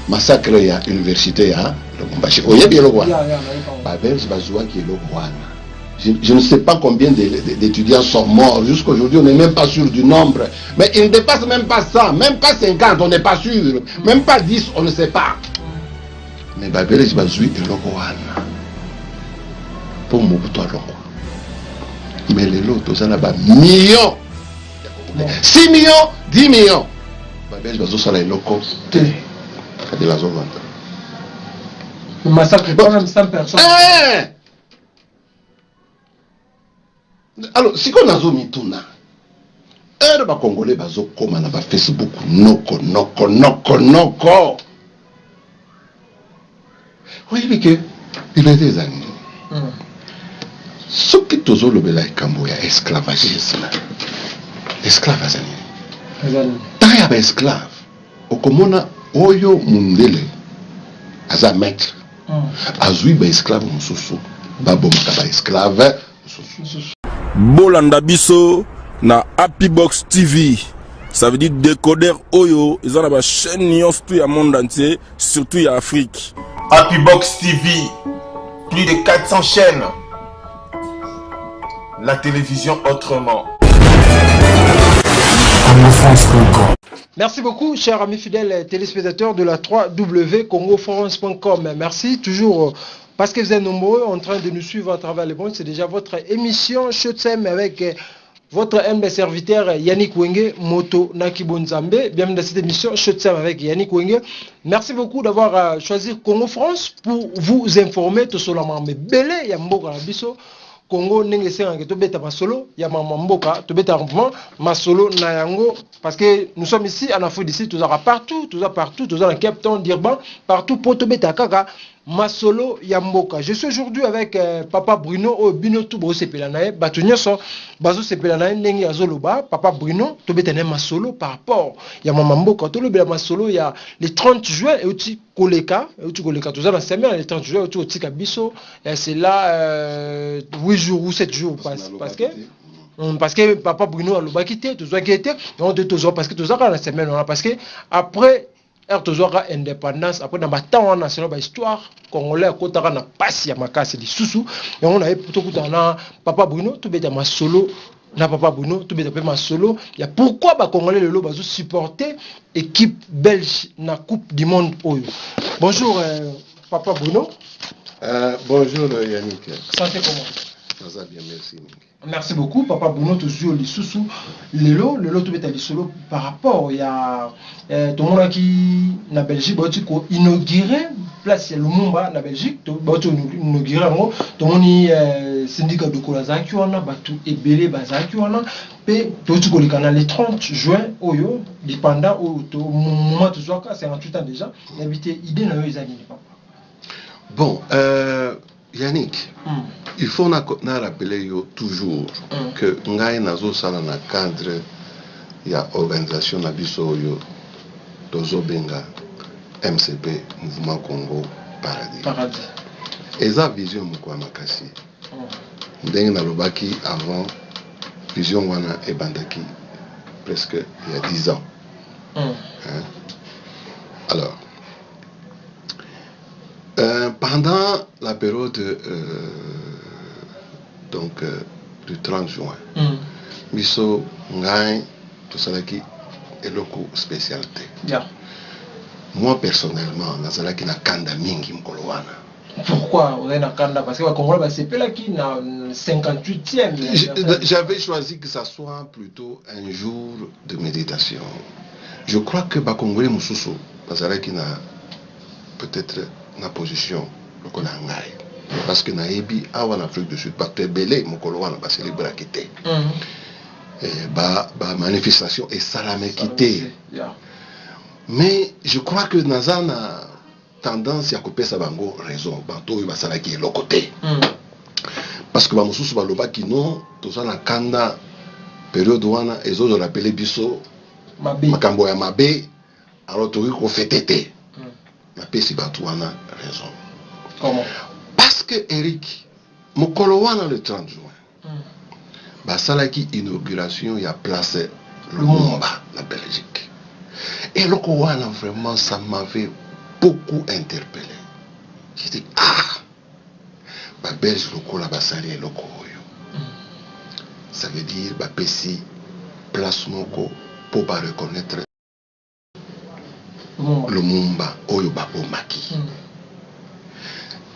massacre ya université ya Lubumbashi. Oye bien le roi. Babelge bazoua qui est le roi. Je ne sais pas combien d'étudiants sont morts. Jusqu'à aujourd'hui, on n'est même pas sûr du nombre. Mais il ne dépasse même pas 100, même pas 50, on n'est pas sûr. Même pas 10, on ne sait pas. Mais Babelge bazoui est le roi. Pour Mobutu Alongo. Mais les lots, ça n'a pas millions. 6 millions, 10 millions. Babelge bazoui ça là, locaux. De la zone. Le massacre est quand même 100 personnes. Alors, si on a zoomé tout là, les Congolais bazo comme na Facebook noko. Oui, mais que il est des années. Ce qui tozo le belay kamboya esclavagisme. Esclavage. Tant y a esclave. Au komona oyo mundele aza maître. Azui ba esclave mususu. Ba bomaka ba esclave mususu. Bolanda biso na Happy Box TV. Ça veut dire décodeur Oyo. Ils ont la chaîne Nyons tout le monde entier, surtout en Afrique. Happy Box TV, plus de 400 chaînes. La télévision autrement. Merci beaucoup, chers amis fidèles téléspectateurs de la 3W-congofrance.com. Merci toujours. Parce que vous êtes nombreux en train de nous suivre à travers les bandes, c'est déjà votre émission Shotsem avec votre humble serviteur Yannick Wenge, Moto Nakibonzambe. Bienvenue dans cette émission Shotsem avec Yannick Wenge. Merci beaucoup d'avoir choisi Congo France pour vous informer tout sur la mambe belé Yamboka Biso. Congo nenge senga to beta masolo ya mamamboka to beta mouvement masolo na yango parce que nous sommes ici en Afrique d'ici tous partout dans Cape Town Durban partout pour to beta kaka masolo ya mboka. Je suis aujourd'hui avec papa Bruno au bino tout bro sepelanae batunyo so bazo sepelanae ndenge azoloba papa Bruno to beta na masolo par rapport ya mamamboka to lobela masolo ya le 30 juin et uti koleka to za na semaine le 30 juin uti kabiso c'est là 8 jours ou 7 jours parce que papa Bruno a loba quitté to zo quitté on te zo parce que to za na semaine parce que après toujours indépendance après dans temps national ba histoire congolais à côté na passe ya makasi li susu et on avait plutôt na papa Bruno tout beta masolo na papa Bruno tout beta masolo ya pourquoi ba congolais le lo bazo supporter équipe belge na coupe du monde oyo. Bonjour papa Bruno. Bonjour Yannick. Santé comment? Ça va bien, merci. Merci beaucoup, papa Bruno, toujours les sous Lelo tout est solo par rapport il y a tout le monde qui na Belgique ko inauguré place Lumumba na Belgique to inauguré ngo tout le monde syndicat de Kolazaki wana batu ebele bazaki wana pe to tu le canal le 30 juin oyo dépendant au moment tout ça 58 ans déjà habité idée na yo ezali papa. Bon Yannick, il faut rappeler toujours que ngai nazo sala na cadre ya organisation na biso yo tozo benga MCP Mouvement Congo Paradis. Eza vision mukwa makasi. Ndenge na lobaki avant vision wana ebandaki presque il y a 10 ans. Alors pendant la période du 30 juin, Miso Ngai, tout ça qui est le coup spécialité. Moi personnellement, Nazala qui n'a kanda mingi mkolowana. Pourquoi on est na kanda? Parce que le Congo c'est pas là qui na 58e. J'avais choisi que ça soit plutôt un jour de méditation. Je crois que Bakongolais Moussoussou, Nazala qui n'a peut-être na position le Konangai parce que na ebi awa en Afrique du Sud pas très belé mon coloana ba célébrer quitter ba manifestation et salame quitter mais je crois que nazana tendance à couper sa bango raison banto ba sala qui est le côté parce que ba mususu ba loba kino to ça na kanda période wana ezo de rappeler biso makambo ya mabe alors to ko fêter na pesi batouana raison. Comment? Parce que Eric, Mokolowana le 30 juin, basalaki inauguration y a place Lumumba, la Belgique. Et le Kowana vraiment ça m'avait beaucoup interpellé. J'ai dit, bah belge lokola basali et loko oyo. Ça veut dire bah pesi place moko pour pas reconnaître le mumba oyo ba omaki.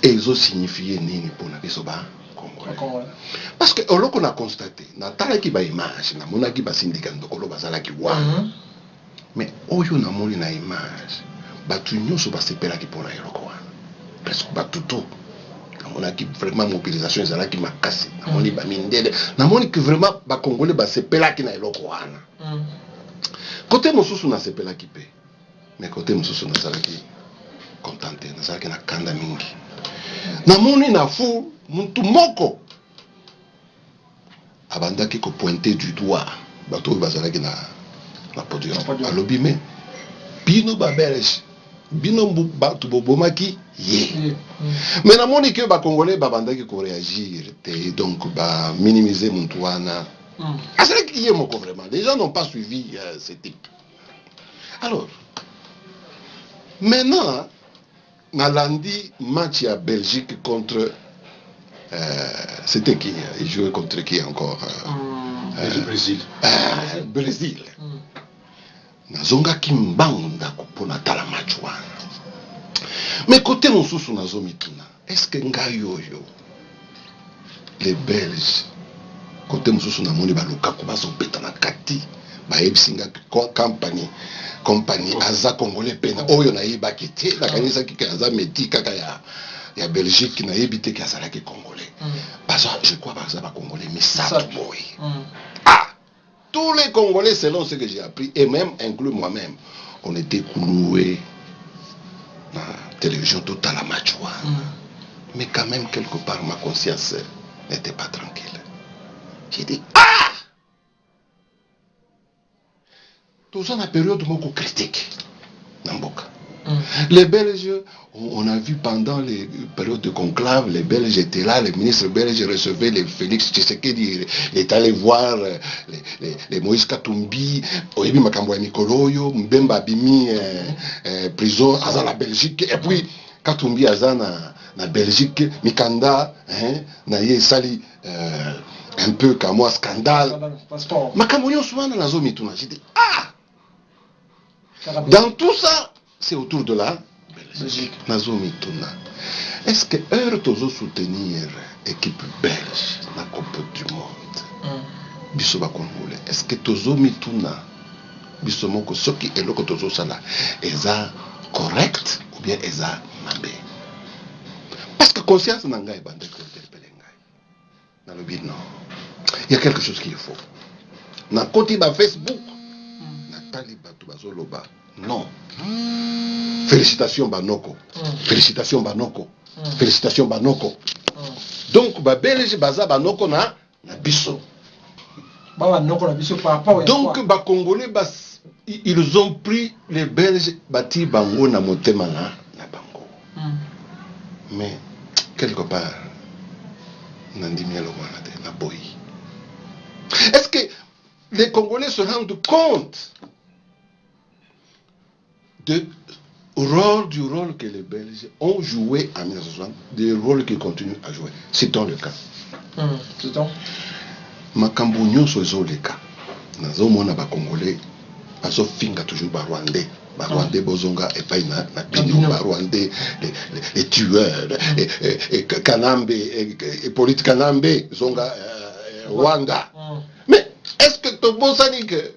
Et ils ont signifié nini pour la biso ba Congolais. Parce que on a constaté, na tala ki ba image, na mona ki ba sindika ndokolo bazala ki wa. Mais oyo na moni na image, ba tu nyoso ba sepela ki pona eloko wa. Presque ba tuto. Na mona ki vraiment mobilisation ezala ki makasi, na moni ba mindele, na moni ki vraiment ba Congolais ba sepela ki na eloko wana. Côté mosusu na sepela ki pe. Mais côté mosusu na zala ki contenté, na zala ki na kanda mingi. Na moni na fou muntu moko abandaki ko pointer du doigt bato bazalaki na podium alobi me bino ba belge bino bato bobomaki ye mais na moni que ba congolais babandaki ko réagir te donc ba minimiser muntu wana azalaki ye moko vraiment les gens n'ont pas suivi ce type. Alors maintenant Nalandi match à Belgique contre c'était qui? Il jouait contre qui encore? Brésil. Brésil. Nazonga kimbanda kupona tala match wana. Mais côté mosusu nazomituna, est-ce que ngayoyo les Belges côté mosusu na moni baluka ko bazopeta na kati ba ebsinga compagnie aza congolais pena oyo na yebaki te na kanisa ki kaza meti kaka ya Belgique na yebite ki azala ki congolais. Parce que je crois baza ba congolais mais ça boy. Tous les congolais selon ce que j'ai appris et même inclus moi-même, on était cloués na télévision toute à la match. Mais quand même quelque part ma conscience n'était pas tranquille. J'ai dit tout ça dans la période beaucoup critique dans Mboka. Les Belges, on a vu pendant les périodes de conclave, les Belges étaient là, les ministres belges recevaient les Félix Tshisekedi, il est allé voir les Moïse Katumbi, Oyebi Makambo Nikoloyo, Mbemba Bimi, prison, à la Belgique, et puis Katumbi Aza na Belgique, Mikanda, na ye sali un peu comme moi scandale. Makambo Yosouana na zo mituna, j'ai dit dans tout ça, c'est autour de la Belgique. Est-ce que heure tozo soutenir équipe belge na Coupe du Monde? Biso ba Congolais. Est-ce que tozo mituna biso moko soki eloko tozo sala eza correct ou bien eza mabe? Parce que conscience na ngai bande ko interpeller ngai. Na lobi non. Il y a quelque chose qu'il faut. Na koti ba Facebook na tali batu bazoloba. Non. Félicitations Banoko. Félicitations Banoko. Félicitations Banoko. Donc ba belge baza Banoko na biso. Donc ba congolais ils ont pris les belges bati bango na motema na bango. Mais quelque part nandimi lo wana te na boy. Est-ce que les Congolais se rendent compte du rôle que les Belges ont joué en 1960, du rôle qu'ils continuent à jouer? Citons le cas. Citons. Makambo nyonso ezo le cas. Nazo mona ba Congolais azo finga toujours ba Rwandais. Ba Rwandais bozonga et pas na bino ba Rwandais les tueurs et Kanambe et Polite Kanambe zonga Rwanda. Mais est-ce que to bosani que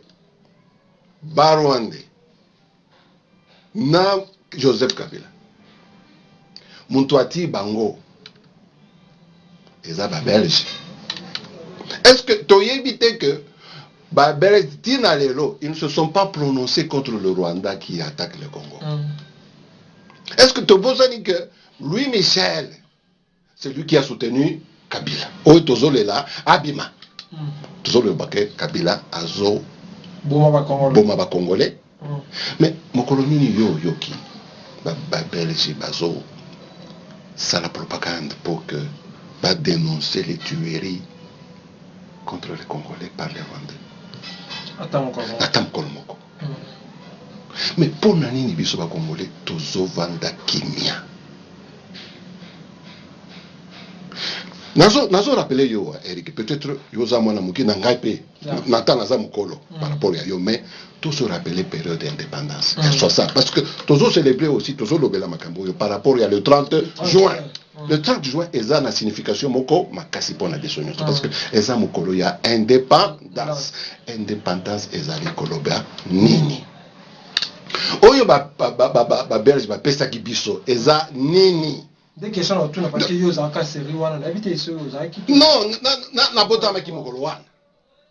ba Rwandais na Joseph Kabila Muntwati Bango eza ba Belge? Est-ce que tu as évité que ba Belge tina lelo ils ne se sont pas prononcés contre le Rwanda qui attaque le Congo? Est-ce que tu as que Louis Michel c'est lui qui a soutenu Kabila? Oyo tozole là abima tozole baké Kabila azo boma ba Congolais. Mais mon colonie yoki ba Belge bazo ça la propagande pour que va dénoncer les tueries contre les Congolais par les Rwandais. Attends Kolmoko. Mais pour nani biso ba congolais tozo vanda kimia. Nazo rappeler yo Eric, peut-être yo za mwana muki na ngai pe nata naza mukolo par rapport à yo, mais tout se rappeler période d'indépendance. Soit ça parce que tozo célébrer aussi tozo lobela makambo yo par rapport à le 30 juin. Le 30 juin eza na signification moko makasi pona desonyo parce que eza mukolo ya indépendance. Indépendance eza likoloba nini. Oyo ba belge ba pesa ki biso eza nini. Des questions autour de parce que yo za ka série wana na vite eso za ki. Non, na bota ma ki mokolo wana.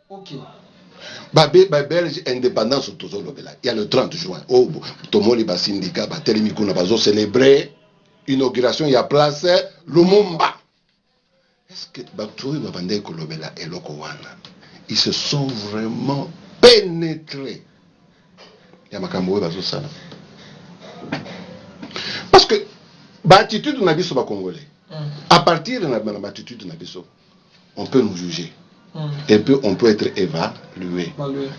OK. Ba belge indépendance tozo lobela. Il y a le 30 juin. Oh, tomoli ba syndicat ba telemi kuna bazo célébrer inauguration ya place Lumumba. Est-ce que ba touri ba bande ko lobela eloko wana? Ils se sont vraiment pénétrés. Ya makambo bazo sala. Parce que l'attitude de Nabiso Congolais, à partir de l'attitude de Nabiso, on peut nous juger. Et puis on peut être évalué.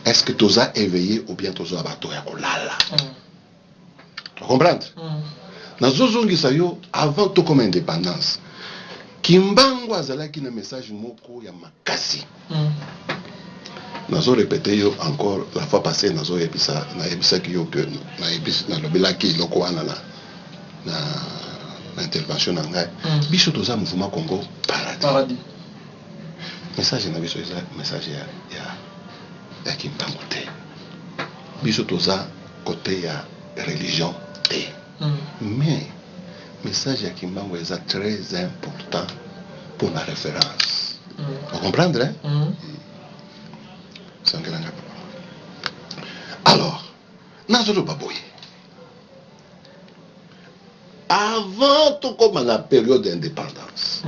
Est-ce que tu as éveillé ou bien tu as abattu à Kolala? Tu comprends? Dans Zozongi Sayo, avant tout comme indépendance, Kimbango Azalaki un message moko ya makasi. Nazo répété yo encore la fois passée, nazo ebisa ki yo que na ebisa na lobela ki loko wana na intervention en ngai biso toza mouvement Congo paradis message na biso eza message ya Kimbangu te biso toza côté ya religion te mais message ya Kimbangu eza très important pour la référence. Vous comprendre hein? Alors nazolo baboye avant tout comme la période d'indépendance,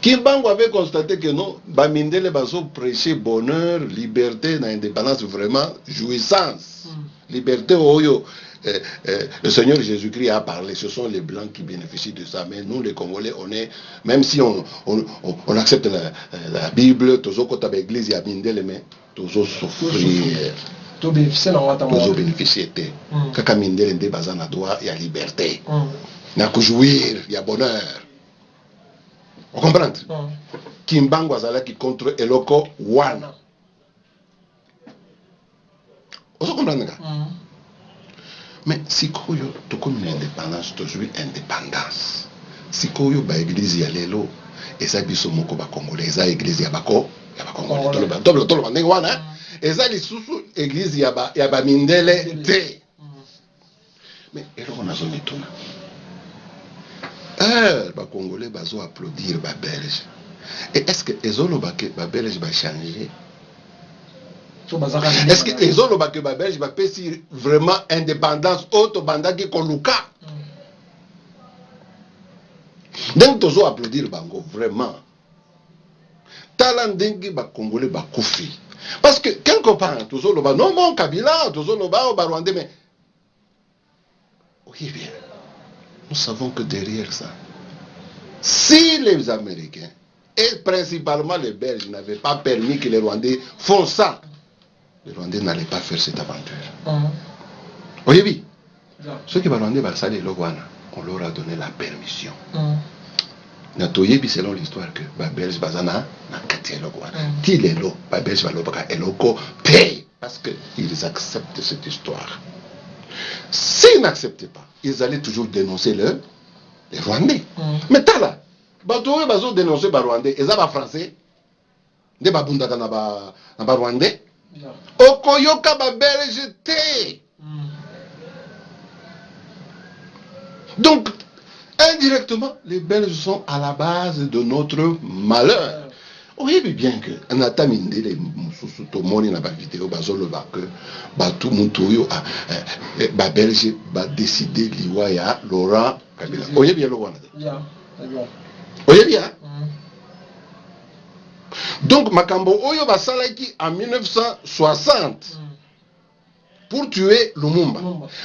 Kimbangu avait constaté que non, Bamindele baso prêcher bonheur, liberté, dans l'indépendance, vraiment jouissance. Liberté, le Seigneur Jésus-Christ a parlé, ce sont les Blancs qui bénéficient de ça, mais nous les Congolais, on est, même si on accepte la Bible, toujours quand tu l'église, il y a Bamindele, mais toujours souffrir. Toujours bénéficier. Quand Bamindele est bazana droit, il y a liberté. Il y a jouir, il y a bonheur. Vous comprenez? Kimbangu azala qui contre eloko wana. Vous comprenez? Mais si koyo to comme une indépendance, to jouir indépendance. Si koyo ba église ya lelo, eza biso moko ba congolais, eza église ya bako, ya ba congolais. Tolo ba ndenge wana, eza lisusu église ya ba mindele te. Mais eloko nazo mituna. Les Congolais vont applaudir les Belges. Et est-ce que les Belges vont changer? Est-ce que les Belges vont faire vraiment indépendance autre bandaki koluka? Donc ils vont applaudir bango vraiment. Talandengi les Congolais vont koufi. Parce que quelque part, tous les non mon Kabila, tous les Rwandais, mais oui bien. Nous savons que derrière ça, si les Américains et principalement les Belges n'avaient pas permis que les Rwandais font ça, les Rwandais n'allaient pas faire cette aventure. Oui, oui. Ceux qui vont Rwandais, on leur a donné la permission. Selon l'histoire que les Belges bazana na kati Logwana. Qui les lo, les Belges balobaka eloko paye parce qu'ils acceptent cette histoire. S'ils n'acceptaient pas, ils allaient toujours dénoncer les Rwandais. Mais tala, ils ont dénoncé les Rwandais, ils ont français, ils ont Rwandais. Okoyoka ba Belge te. Donc, indirectement, les Belges sont à la base de notre malheur. Oui, bien que on a terminé les tout le monde dans la vidéo, que tout le monde a Belge va décider liwaya Laurent Kabila. Oui, bien le oui, bien. Donc Makambo Oyo va salaki en 1960 pour tuer Lumumba.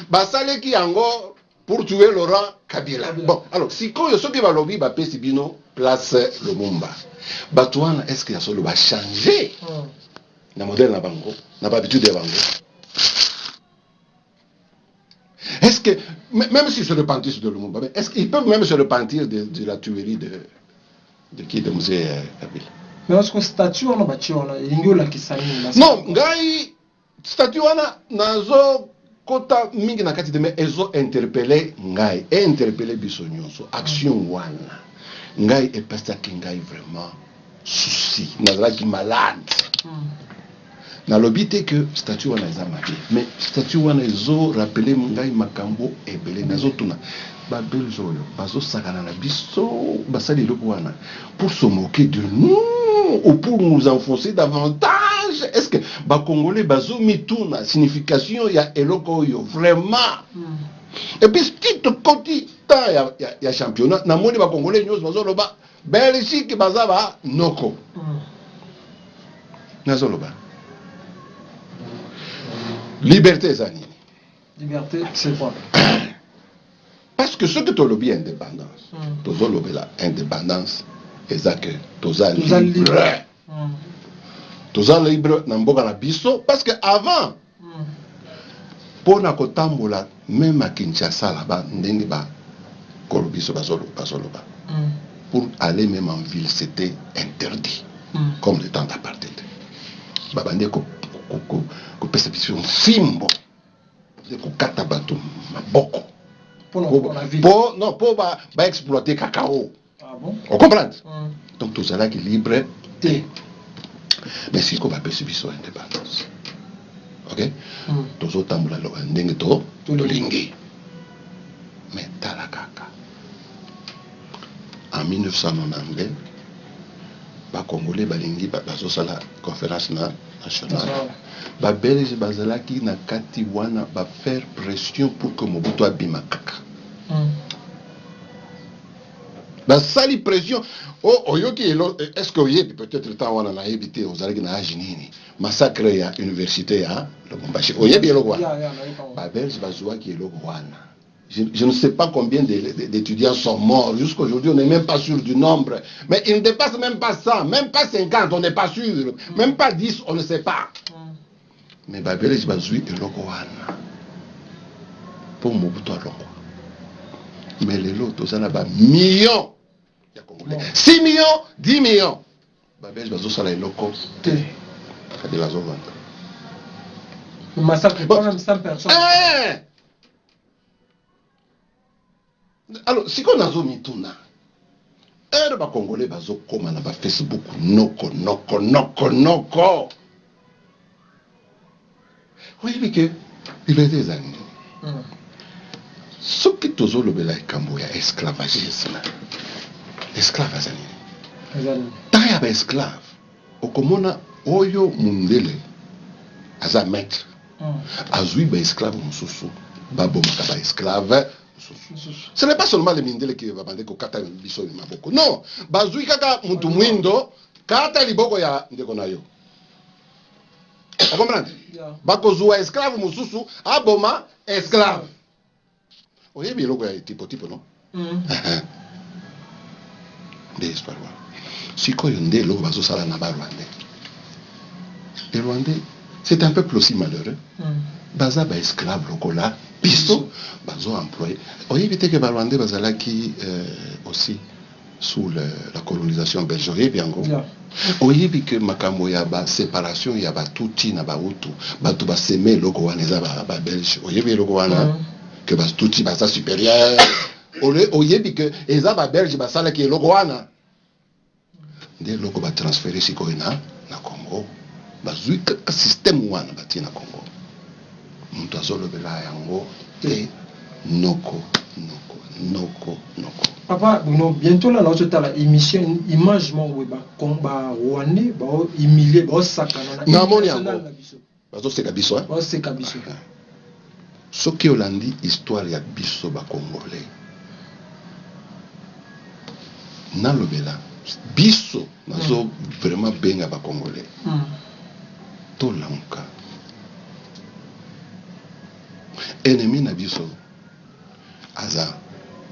Basalaki encore pour tuer Laurent Kabila. Bon, alors si Koyo ce qui va lobby va payer Sibino place Lumumba. Batouana, est-ce qu'il y a solo va changer? Na modèle na bango, na habitude de bango. est-ce que, même s'ils se repentissent de Lumumba, est-ce qu'ils peuvent même se repentir de la tuerie de qui, de Musée Kabila? Mais est-ce que statut on a bâti on a ingiola kisani? Non, ngai statut wana nazo kota mingi na kati de mais ezo interpellé ngai, interpellé biso nyonso action wana. Ngai est passé ki ngai vraiment souci, nazalaki malade. Na lobité que statut wana eza mabe, mais statut wana ezo rappeler ngai makambo ebele nazo tuna. Ba belge oyo bazo sakana na biso basali loko wana pour se moquer de nous ou pour nous enfoncer davantage. Est-ce que ba congolais bazo mituna signification ya eloko oyo vraiment? Et puis petit côté temps ya championnat na moni ba congolais nyos bazo loba Belgique bazaba noko. Nazo loba liberté zani. Liberté c'est quoi? Parce que ce que tu as lobby indépendance, tu as lobby la indépendance, et ça que tu as libre. Tu as libre dans le biso, parce que avant, pour na kotambola, même à Kinshasa là-bas, pour aller même en ville, c'était interdit, comme le temps d'apartheid. Babande ko perception fimbo, ko katabato maboko. Pour exploiter cacao. Ah bon? On comprend? Donc tout ça là qui est libre. Mais si on va percevoir son indépendance. Ok? Tous autres temps to lingi. Mais talakaka. En 1990, les Congolais balingi bazo sala conférence nationale. Ba belge bazalaki na kati wana ba faire pression pour que Mobutu abima kaka. Ba sali pression oyoki est-ce que oyebi peut-être le temps wana na éviter ozalaki na âge nini massacre ya université ya Lubumbashi oyebi eloko wana ba belge bazwaki eloko wana. Je ne sais pas combien d'étudiants sont morts. Jusqu'à aujourd'hui, on n'est même pas sûr du nombre. Mais il ne dépasse même pas 100, même pas 50, on n'est pas sûr. Même pas 10, on ne sait pas. Mais Babel, je vais jouer le Lokowana. Pour Mobutu Aloko. Mais les autres, ça n'a millions. 6 millions, 10 millions. Babel, je vais jouer le Loko. Le massacre, pas même 100 personnes. Alors, si on a zoomé tout là, les Congolais bazo koma na ba Facebook noko. Oui, mais que il y a des années. Ce qui tozo le bela kamboya esclavagisme. Esclave azani. Taya ba esclave. Okomona oyo mundele aza maître. Azui ba esclave mususu. Babo makaba esclave. Ce n'est pas seulement les Mindele qui va demander que kata biso ni maboko. Non, bazui kaka muntu mwindo kata liboko ya ndeko na yo. Vous comprenez? Bako zuwa esclave mususu aboma esclave. Oyebi logo ya tipo non? Des histoire. Siko yonde logo bazo sala na ba Rwandais. Les Rwandais, c'est un peuple aussi malheureux. Baza ba esclave lokola biso bazo employé. Oyebi te que ba Rwandais bazala qui aussi sous la colonisation belge. Oyebi yango. Oyebi que makambo ya ba séparation ya ba tuti na ba hutu batu ba seme loko wana za ba belge. Oyebi loko wana que ba tuti ba sa supérieur. Oyebi que eza ba belge ba sala ki loko wana. Nde loko ba transférer siko na Congo. Bazui ka système wana ba tina Congo. Muntu azolobela yango te noko. Papa, bientôt là, nous avons émission image weba combat rwandais ba humilier ba sakana na moni yango bazo seka biso hein ba seka biso soki olandi histoire ya biso ba congolais na lobela biso nazo vraiment benga ba congolais to lanka ennemi na biso aza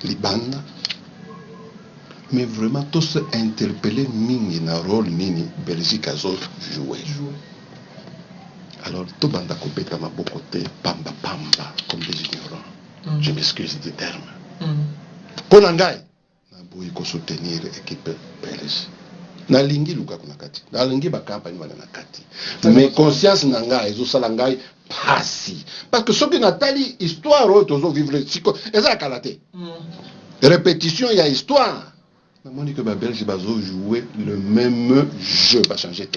libanda mais vraiment tous interpellés mingi na rôle nini Belgique a joué. Alors tout banda kopeta maboko te pamba comme des ignorants. Je m'excuse du terme. Pour Nangai, il faut soutenir l'équipe belge. Nalingi luka kuna kati. Nalingi ba campagne wana na kati. Mais conscience Nangai, ils ont salangai passi. Parce que ce que Nathalie histoire auto vivre eza kalaté. Répétition, il y a histoire. Mais que les Belges vont jouer le même jeu, va changer.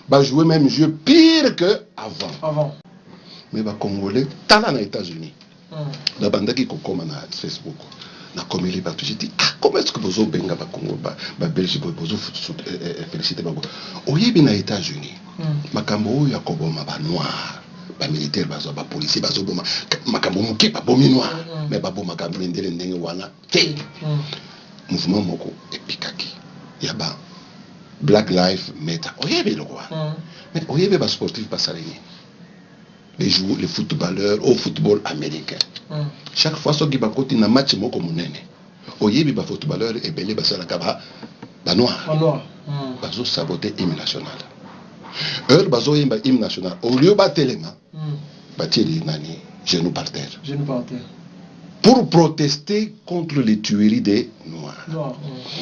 Va jouer le même jeu pire que avant. Mais les Congolais, talent aux États-Unis. La bande qui commence na Facebook, na communiqué partout, j'ai dit comment est-ce que vous avez benga ba Congo ba Belgique vous féliciter bango. Oyebi na États-Unis. Makambo ya koboma ba noir, ba militaire ba policier ba boma makambo muke ba bomi noir, mais ba boma makambo ndele ndenge wana te. Mouvement moko epikaki. Yaba Black Lives Matter. Oyebi le quoi. Mais oyebi ba sportif ba salini. Les joueurs, les footballeurs au football américain. Chaque fois que vous avez un match, vous avez un footballeur et belé ba noir. Bazo saboter l'hymne national. Eux, bazo yemba hymne national. Au lieu de téléma, batili nani, genoux par terre. Pour protester contre les tueries des noirs.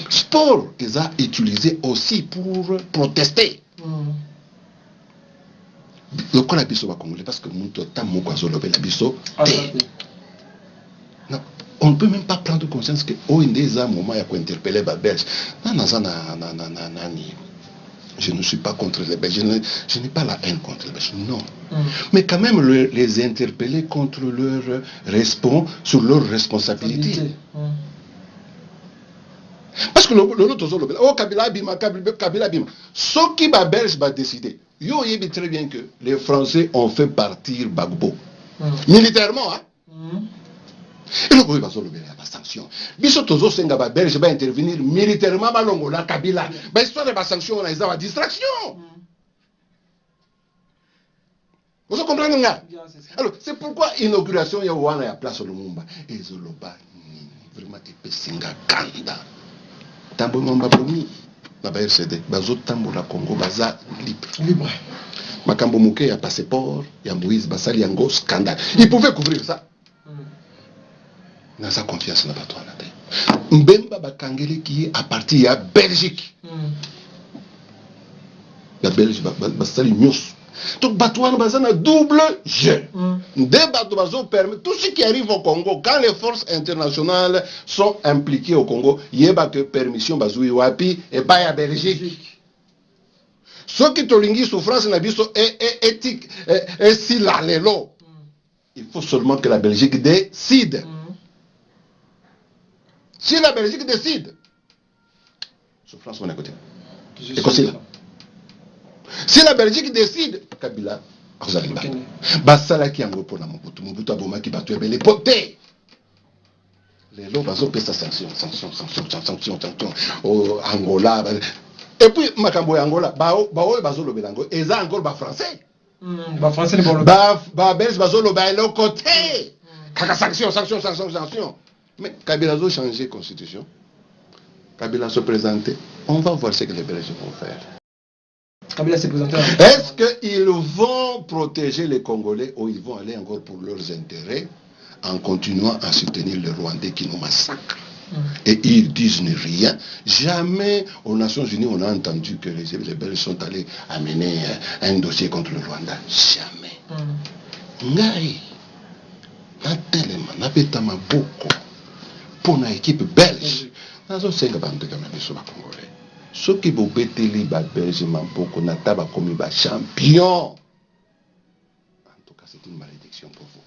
Sport, ils ont utilisé aussi pour protester. Le col abisso va congolais parce que on ne peut même pas prendre conscience que un moment il faut interpeller les Belges. Je ne suis pas contre les Belges, je n'ai pas la haine contre les Belges, non. Mais quand même les interpeller contre leur sur leur responsabilité. Parce que le Kabila Bima, ce qui va Belge va décider. Yo yebi très bien que les Français ont fait partir Gbagbo. Militairement, hein. Et le gouvernement va se lever à la sanction. Biso tozo senga ba Belge va intervenir militairement balongo la Kabila. Ba histoire de la sanction on a une distraction. Vous comprenez nga? Alors, c'est pourquoi inauguration ya wana ya place Lumumba et Zoloba vraiment epesinga kanda. Tambo mamba bomi. La RCD, bazo tambola Congo baza libre. Makambo muke ya passeport, ya Moïse Basali yango scandale. Il pouvait couvrir ça. Nasa confiance na bato na te. Mbemba bakangele qui est à partir ya Belgique. La Belgique basali nyos. Donc Batouane Bazan a double jeu. Des bateaux permet tout ce qui arrive au Congo, quand les forces internationales sont impliquées au Congo, il y a que permission Bazoui Wapi et Baya Belgique. Ce qui te souffrance nabiso est éthique et si la lelo. Il faut seulement que la Belgique décide. Si la Belgique décide, souffrance on est côté. Et comme ça. Si la Belgique décide, Kabila, vous allez battre. Basala qui en repos na Mobutu aboma qui battu les potés. Les lots baso pesa sanction. Au Angola. Et puis Makambo Angola, baso le belango, et ça encore ba français. Ba français les bon. Ba belge baso le ba le côté. Kaka sanction. Mais Kabila a changé constitution. Kabila se présenter. On va voir ce que les Belges vont faire. Est-ce qu'ils vont protéger les Congolais ou ils vont aller encore pour leurs intérêts en continuant à soutenir les Rwandais qui nous massacrent? Et ils disent rien. Jamais aux Nations Unies on a entendu que les Belges sont allés amener un dossier contre le Rwanda. Jamais. Ngai, na betama boko pour une équipe belge. Nazo senga bantu kama biso ba Congolais. Ceux qui vont bêter les Belges, beaucoup n'attendent comme des champions. En tout cas, c'est une malédiction pour vous.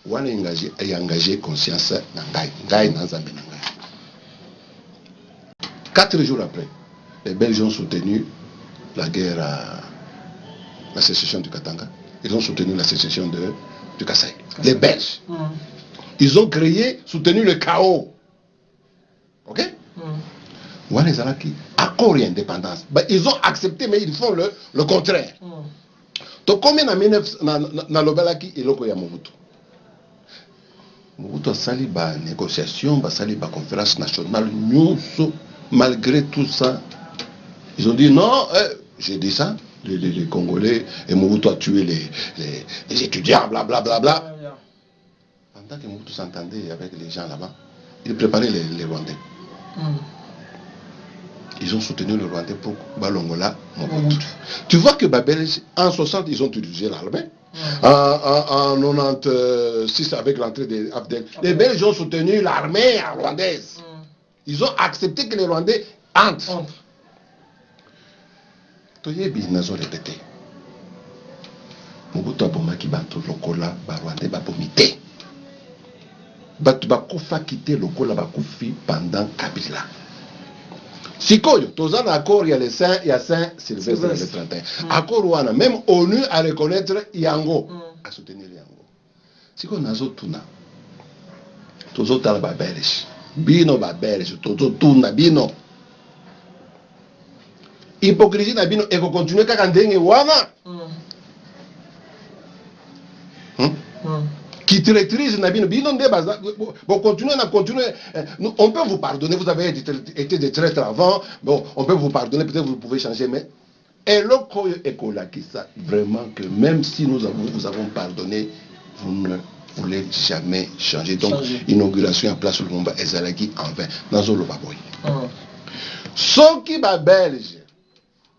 Vous avez engagé conscience dans 4 jours après, les Belges ont soutenu la guerre à la sécession du Katanga. Ils ont soutenu la sécession du Kassai. Les Belges. Ils ont soutenu le chaos. Ok? Les Alaki, accord et indépendance. Ils ont accepté, mais ils font le contraire. Donc, combien na lobelaki et loko ya Mobutu? Mobutu a sali ba négociation, ba sali ba conférence nationale, malgré tout ça, ils ont dit non, j'ai dit ça, les Congolais, et Mobutu a tué les étudiants, blablabla. En pendant que Mobutu s'entendait avec les gens là-bas, il préparait les Rwandais. Ils ont soutenu le Rwandais pour Balongola Mobutu. Tu vois que Babelge, en 60, ils ont utilisé l'armée. En 96, avec l'entrée des Afdel, les Belges ont soutenu l'armée rwandaise. Ils ont accepté que les Rwandais entrent. Toyebi, nous ont répété. Mobutu abomaki bantu lokola ba Rwandais babomité. Batu bakufa quitté lokola bakufi pendant Kabila. Sikoyo, tozan accord il y a les Saint, il y a Saint-Sylvestre le 31. Accord wana, même ONU à reconnaître Yango, à soutenir Yango. Sikoyo nazo tuna. Tozo tala ba Belge. Bino ba Belge, tozo tuna bino. Hypocrisie na bino eko continuer kaka ndenge wana. Qui directrice Nabino, bon, continuez, on peut vous pardonner, vous avez été de traître avant, bon, on peut vous pardonner, peut-être vous pouvez changer, mais et ça, vraiment que même si vous avons pardonné, vous ne voulez jamais changer. Donc, inauguration en place le Mumba Ezalaki en vain. Dans le Baboy. Ce qui va belge,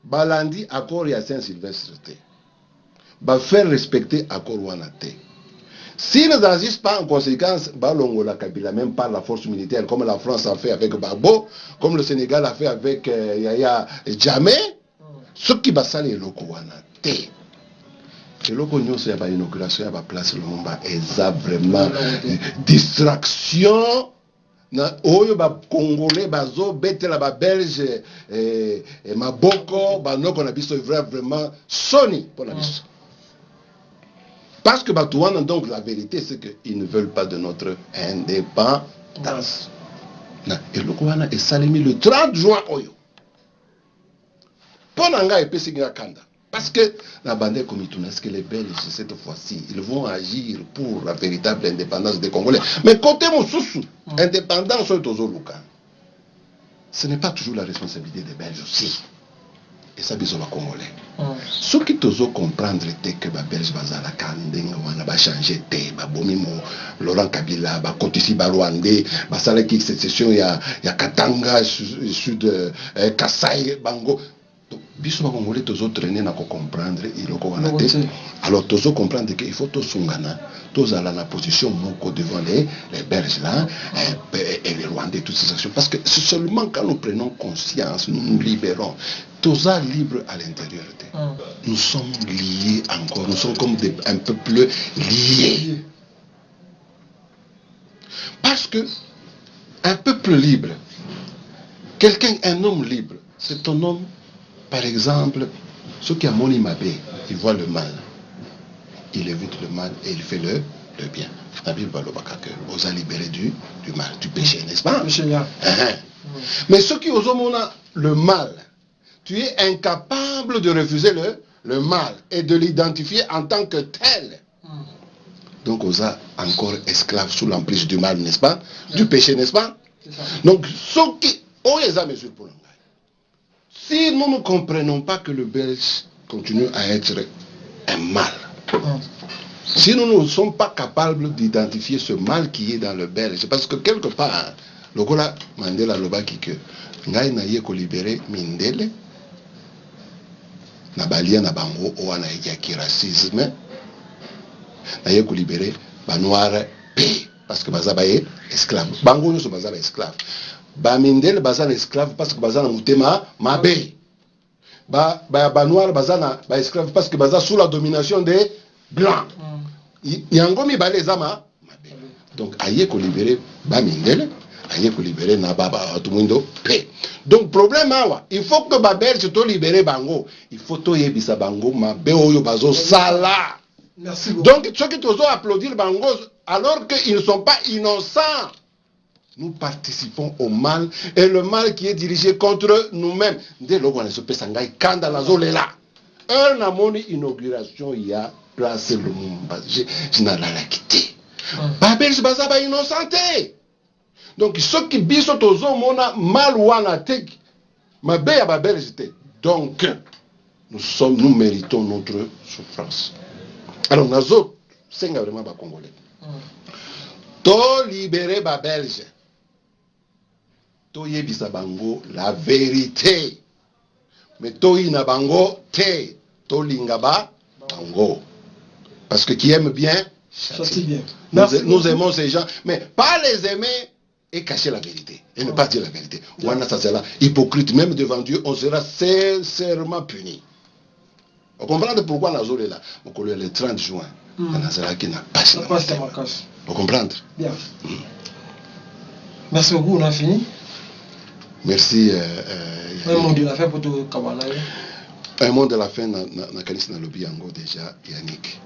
Balandi, accord à Saint-Sylvestre, va faire respecter accord Wanate. S'ils n'agissent pas en conséquence, Balongola Kabila, même par la force militaire, comme la France a fait avec Babo, comme le Sénégal a fait avec Yaya Djamé, ce qui va salir le Kouanate. Et le Kouanate, c'est une inauguration, il va placer le monde, et ça vraiment distraction. Oyo ba Congolais, bazo, bete la ba Belge, et Maboko, ba no qu'on a biso vraiment Sony pour la biso. Parce que Batouana, donc la vérité, c'est qu'ils ne veulent pas de notre indépendance. Et le Kouana est salimi le 30 juin. Ponanga et Pessinga Kanda. Parce que la bande comme est-ce que les Belges, cette fois-ci, ils vont agir pour la véritable indépendance des Congolais. Mais côté Moussoussou, indépendance au Tozoluka, ce n'est pas toujours la responsabilité des Belges aussi. Et ça, ils sont Congolais. Ce qui doit comprendre, c'est que les Belges vont changer. Laurent Kabila, Kotisi Rwandais, qui sécession, il y a Katanga, Sud, Kassai, Bango. Donc, les Congolais doivent traîner à comprendre. Alors, ils doivent comprendre qu'il faut tous Sungana, tous à la position devant les Belges là, et les Rwandais, toutes ces actions. Parce que c'est seulement quand nous prenons conscience, nous nous libérons. Tous libres à l'intérieur. Nous sommes liés encore, nous sommes comme un peuple lié. Parce que un peuple libre, un homme libre, c'est un homme, par exemple, ceux qui a Moni Mabé, il voit le mal, il évite le mal et il fait le bien. La Bible va le osa libérer du mal, du péché, n'est-ce pas? Mais ceux qui osent le mal, tu es incapable de refuser le mal et de l'identifier en tant que tel. Donc, on a encore esclaves sous l'emprise du mal, n'est-ce pas? Du péché, n'est-ce pas? Donc, ceux qui ont les mesures pour le mal. Si nous ne comprenons pas que le Belge continue à être un mal, si nous ne sommes pas capables d'identifier ce mal qui est dans le Belge, parce que quelque part, le Gola Mandela Lobaki que Ngai na ye ko libérer Mindele, na balia na bango oana yaki racisme, na ye ko libérer ba noir p parce que baza baye esclave. Bango nyo so baza ba esclave. Ba Mindele baza na esclave parce que baza na mutema mabe. Ba noir baza na ba esclave parce que baza sous la domination des blancs. Yango mi balé zama mabe. Donc aye ko libérer ba Mindele. Il faut libérer tout le monde. Donc, problème, il faut que Babel se libère Bango. Il faut que Yebisa Bango, Mabeo Bazo Sala. Donc, ceux qui ont applaudi Bango, alors qu'ils ne sont pas innocents, nous participons au mal et le mal qui est dirigé contre nous-mêmes. Dès lors qu'on se peut s'engager, quand dans la zone est là, un amont inauguration, il y a placé le monde. Je n'ai pas quitté. Babel se base à innocenté. Donc, ceux qui bisent aux hommes, on a mal ou on a tek, ma belle à ma belle j'étais. Donc, nous méritons notre souffrance. Alors, nous autres, c'est vraiment pas congolais. To libérer ba Belge. To yebisa bango la vérité. Mais to ina bango te. To lingaba bango. Parce que qui aime bien, châtie bien. Nous aimons ces gens, mais pas les aimer et cacher la vérité. Et ne pas dire la vérité. Ouana ça c'est là. Hypocrite, même devant Dieu, on sera sincèrement puni. Vous comprenez pourquoi Nazor est là? Le 30 juin, Nazara qui n'a pas de vous comprenez? Bien. Merci beaucoup, on a fini. Merci. Un mot de la fin pour tout Kabala. Un mot de la fin, na Kanis na lobby yango déjà, Yannick.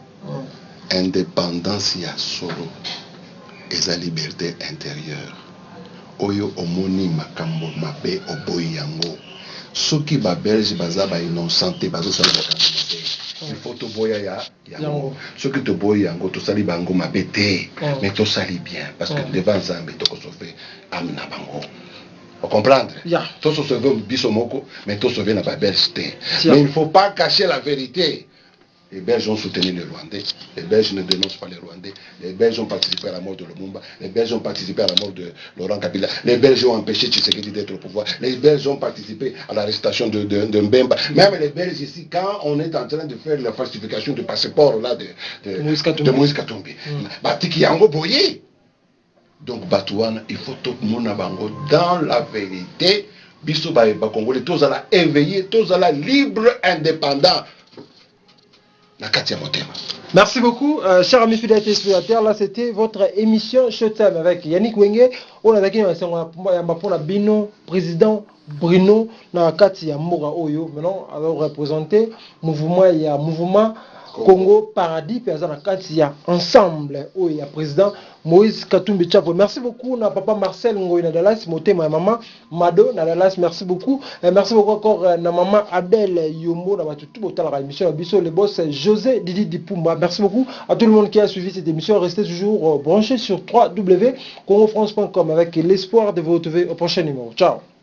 Indépendance ya solo et sa liberté intérieure. Oyo omoni makambo mabe oboyi yango. Soki ba Belge baza ba innocente bazo sala makambo. Il faut to boya ya yango. Soki to boya yango to sali bango mabe te, mais to sali bien parce que devant Zambé to ko sauver amna bango. Vous comprenez? Tout se sauver bisomoko, mais tout sauver na ba Belge te. Mais il ne faut pas cacher la vérité. Les Belges ont soutenu les Rwandais. Les Belges ne dénoncent pas les Rwandais. Les Belges ont participé à la mort de Lumumba. Les Belges ont participé à la mort de Laurent Kabila. Les Belges ont empêché Tshisekedi d'être au pouvoir. Les Belges ont participé à l'arrestation de Mbemba. Même les Belges ici, quand on est en train de faire la falsification du passeport là, de Moïse Katumbi, Batiki Yango Boye. Donc Batouane, il faut tout le monde dans la vérité. Biso Baïba Congolais, tous à la éveillé, tous à la libre, indépendant. Merci beaucoup, chers amis fidèles téléspectateurs. Là, c'était votre émission Showtime avec Yannick Wenge. On a dit que Bino, président Bruno, na kati ya Mora Oyo. Maintenant, alors représenté mouvement Congo Paradis, puis na kati ya ensemble Oyo ya président Moïse Katumbi Tchapo. Merci beaucoup, na papa Marcel Ngoy na Dallas, motema maman Mado na Dallas. Merci beaucoup. Et merci beaucoup encore na maman Adèle Yombo na batutu botala la émission Biso le boss José Didi Dipumba. Merci beaucoup à tout le monde qui a suivi cette émission. Restez toujours branchés sur www.congofrance.com avec l'espoir de vous retrouver au prochain numéro. Ciao.